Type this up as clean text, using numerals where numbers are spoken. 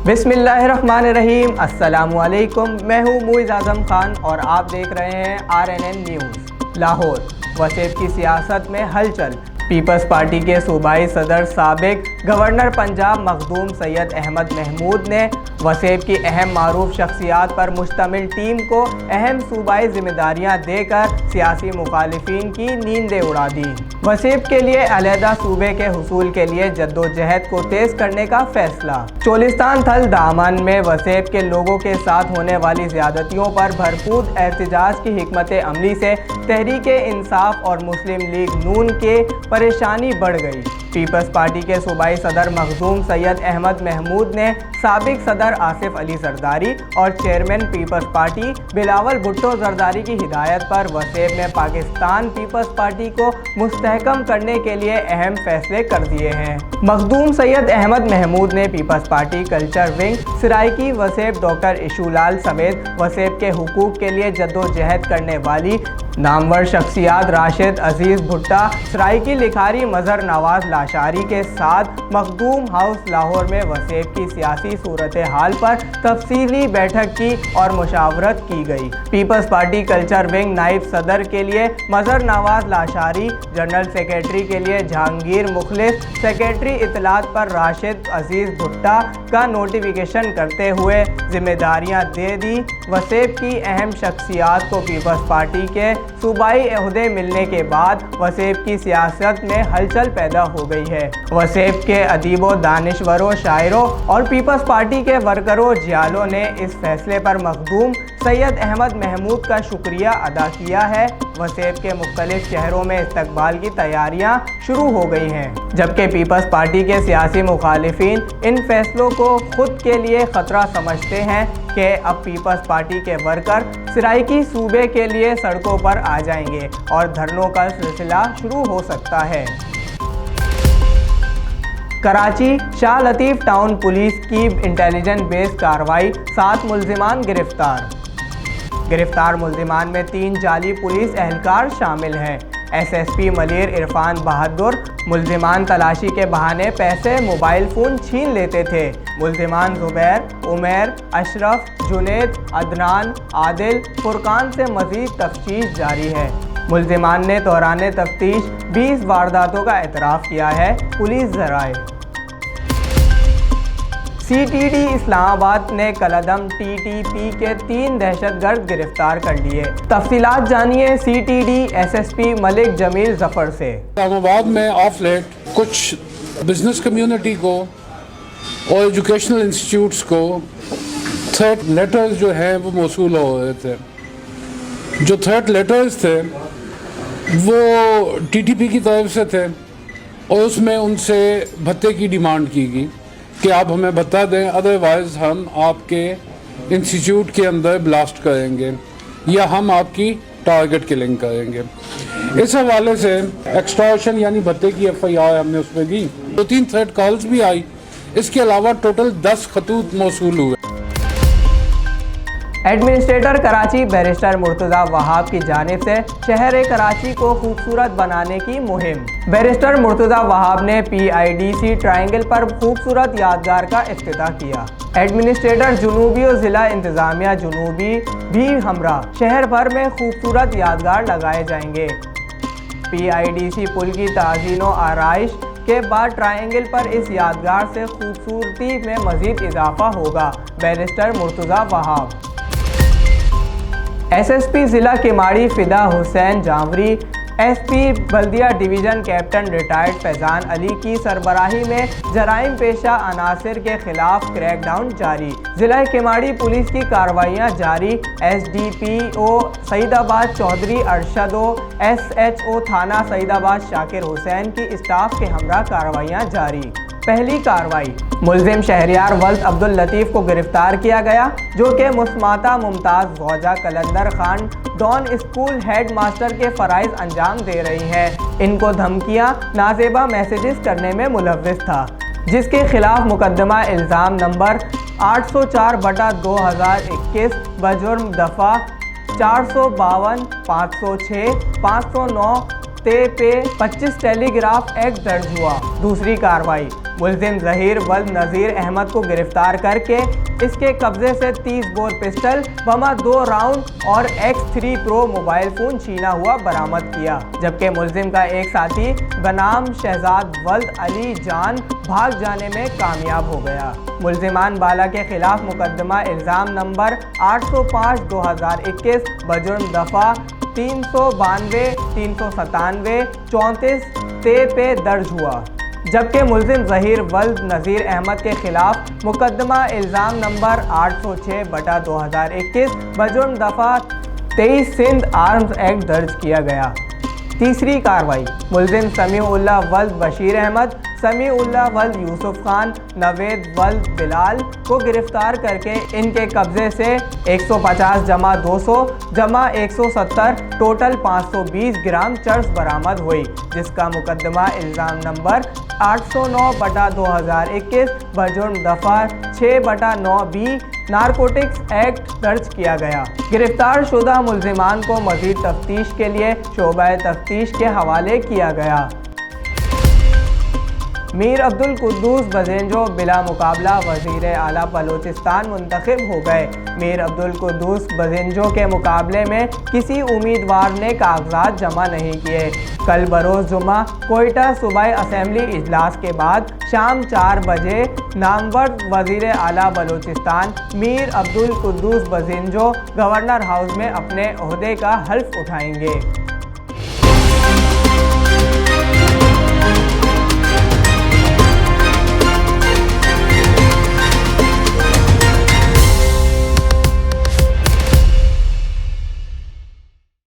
بسم اللہ الرحمن الرحیم، السلام علیکم۔ میں ہوں معز اعظم خان اور آپ دیکھ رہے ہیں RNN نیوز۔ لاہور، وسیب کی سیاست میں ہلچل۔ پیپلز پارٹی کے صوبائی صدر سابق گورنر پنجاب مخدوم سید احمد محمود نے وسیب کی اہم معروف شخصیات پر مشتمل ٹیم کو اہم صوبائی ذمہ داریاں دے کر سیاسی مخالفین کی نیندیں اڑا دی۔ وسیب کے لیے علیحدہ صوبے کے حصول کے لیے جدوجہد کو تیز کرنے کا فیصلہ۔ چولستان تھل دامن میں وسیب کے لوگوں کے ساتھ ہونے والی زیادتیوں پر بھرپور احتجاج کی حکمت عملی سے تحریک انصاف اور مسلم لیگ نون کے پریشانی بڑھ گئی۔ پیپلز پارٹی کے صوبائی صدر مخدوم سید احمد محمود نے سابق صدر آصف علی زرداری اور چیئرمین پیپلز پارٹی بلاول بھٹو زرداری کی ہدایت پر وسیب میں پاکستان پیپلز پارٹی کو مستحکم کرنے کے لیے اہم فیصلے کر دیے ہیں۔ مخدوم سید احمد محمود نے Peoples Party culture wing Saraiki Waseb doctor issue لال سمیت وسیب کے حقوق کے لیے جدوجہد کرنے والی نامور شخصیات راشد عزیز بھٹا، سرائکی لکھاری مظہر نواز لاشاری کے ساتھ مخدوم ہاؤس لاہور میں وسیب کی سیاسی صورتحال پر تفصیلی بیٹھک کی اور مشاورت کی گئی۔ پیپلز پارٹی کلچر ونگ نائب صدر کے لیے مظہر نواز لاشاری، جنرل سیکریٹری کے لیے جہانگیر مخلص، سیکریٹری اطلاعات پر راشد عزیز بھٹا کا نوٹیفیکیشن کرتے ہوئے ذمہ داریاں دے دی۔ وسیب کی اہم شخصیات کو پیپلز پارٹی کے صوبائی عہدے ملنے کے بعد وسیب کی سیاست میں ہلچل پیدا ہو گئی ہے۔ وسیب کے ادیبوں، دانشوروں، شاعروں اور پیپلز پارٹی کے ورکروں جیالوں نے اس فیصلے پر مخدوم سید احمد محمود کا شکریہ ادا کیا ہے۔ وسیب کے مختلف شہروں میں استقبال کی تیاریاں شروع ہو گئی ہیں، جبکہ پیپلز پارٹی کے سیاسی مخالفین ان فیصلوں کو خود کے لیے خطرہ سمجھتے ہیں کہ اب پیپلز پارٹی کے ورکر سرائکی صوبے کے لیے سڑکوں پر آ جائیں گے اور دھرنوں کا سلسلہ شروع ہو سکتا ہے۔ کراچی، شاہ لطیف ٹاؤن پولیس کی انٹیلیجنس بیس کارروائی، 7 ملزمان گرفتار ملزمان میں 3 جعلی پولیس اہلکار شامل ہیں۔ SSP ملیر عرفان بہادر، ملزمان تلاشی کے بہانے پیسے، موبائل فون چھین لیتے تھے۔ ملزمان زبیر، عمیر، اشرف، جنید، عدنان، عادل، فرقان سے مزید تفتیش جاری ہے۔ ملزمان نے دوران تفتیش 20 وارداتوں کا اعتراف کیا ہے۔ پولیس ذرائع CTD اسلام آباد نے کالعدم TTP کے 3 دہشت گرد گرفتار کر لیے۔ تفصیلات جانیے CTD SSP ملک جمیل ظفر سے۔ اسلام آباد میں آف لیٹ کچھ بزنس کمیونٹی کو اور ایجوکیشنل انسٹیٹیوٹس کو تھریٹ لیٹرز جو ہیں وہ موصول ہو رہے تھے۔ جو تھریٹ لیٹرز تھے وہ TTP کی طرف سے تھے اور اس میں ان سے بھتے کی ڈیمانڈ کی گئی کہ آپ ہمیں بھتہ دیں، ادروائز ہم آپ کے انسٹیٹیوٹ کے اندر بلاسٹ کریں گے یا ہم آپ کی ٹارگٹ کلنگ کریں گے۔ اس حوالے سے ایکسٹارشن یعنی بھتے کی FIR ہم نے اس میں دی۔ 2-3 تھریٹ کالز بھی آئی۔ اس کے علاوہ ٹوٹل 10 خطوط موصول ہوئے۔ ایڈمنسٹریٹر کراچی بیرسٹر مرتضیٰ وہاب کی جانب سے شہر کراچی کو خوبصورت بنانے کی مہم۔ بیرسٹر مرتضیٰ وہاب نے PIDC ٹرائنگل پر خوبصورت یادگار کا افتتاح کیا۔ ایڈمنسٹریٹر جنوبی و ضلع انتظامیہ جنوبی بھی ہمراہ شہر بھر میں خوبصورت یادگار لگائے جائیں گے۔ PIDC پل کی تعزین و آرائش کے بعد ٹرائنگل پر اس یادگار سے خوبصورتی میں مزید اضافہ ہوگا۔ بیرسٹر مرتضیٰ وہاب۔ SSP ضلع کیماڑی فدا حسین جانوری، SP بلدیہ ڈویژن کیپٹن ریٹائرڈ فیضان علی کی سربراہی میں جرائم پیشہ عناصر کے خلاف کریک ڈاؤن جاری۔ ضلع کیماڑی پولیس کی کارروائیاں جاری۔ SDPO سعید آباد چودھری ارشد و SHO تھانہ سعید آباد شاکر حسین کی اسٹاف کے ہمراہ کارروائیاں جاری۔ پہلی کارروائی، ملزم شہریار ولد عبداللطیف کو گرفتار کیا گیا، جو کہ مسماتا ممتاز زوجہ قلندر خان ڈان اسکول ہیڈ ماسٹر کے فرائض انجام دے رہی ہے۔ ان کو دھمکیاں، نازیبا میسیجز کرنے میں ملوث تھا، جس کے خلاف مقدمہ الزام نمبر 804/2021 بجرم دفعہ 452 506 509 تے پہ 25 ٹیلی گراف ایکٹ درج ہوا۔ دوسری کارروائی، ملزم ظہیر ولد نذیر احمد کو گرفتار کر کے اس کے قبضے سے 30 بور پسٹل، بما 2 راؤنڈ اور X3 Pro موبائل فون چھینا ہوا برآمد کیا، جبکہ ملزم کا ایک ساتھی بنام شہزاد ولد علی جان بھاگ جانے میں کامیاب ہو گیا۔ ملزمان بالا کے خلاف مقدمہ الزام نمبر 805/2021 بجرم دفعہ 392، 397، 34 تے پہ درج ہوا، جبکہ ملزم ظہیر ولد نذیر احمد کے خلاف مقدمہ الزام نمبر 806/2021 بجرم دفعہ 23 سندھ آرمز ایکٹ درج کیا گیا۔ تیسری کارروائی، ملزم سمیع اللہ ولد بشیر احمد، سمیع اللہ ولد یوسف خان، نوید ولد بلال کو گرفتار کر کے ان کے قبضے سے 150 جمع 200 جمع 170 ٹوٹل 520 گرام چرس برآمد ہوئی، جس کا مقدمہ الزام نمبر 809/2021 بجرم دفعہ 6/9B نارکوٹکس ایکٹ درج کیا گیا۔ گرفتار شدہ ملزمان کو مزید تفتیش کے لیے شعبہ تفتیش کے حوالے کیا گیا۔ میر عبدالقدوس بزینجو بلا مقابلہ وزیر اعلیٰ بلوچستان منتخب ہو گئے۔ میر عبدالقدوس بزینجو کے مقابلے میں کسی امیدوار نے کاغذات جمع نہیں کیے۔ کل بروز جمعہ کوئٹہ صوبائی اسمبلی اجلاس کے بعد شام 4 بجے نامور وزیر اعلیٰ بلوچستان میر عبدالقدوس بزینجو گورنر ہاؤس میں اپنے عہدے کا حلف اٹھائیں گے۔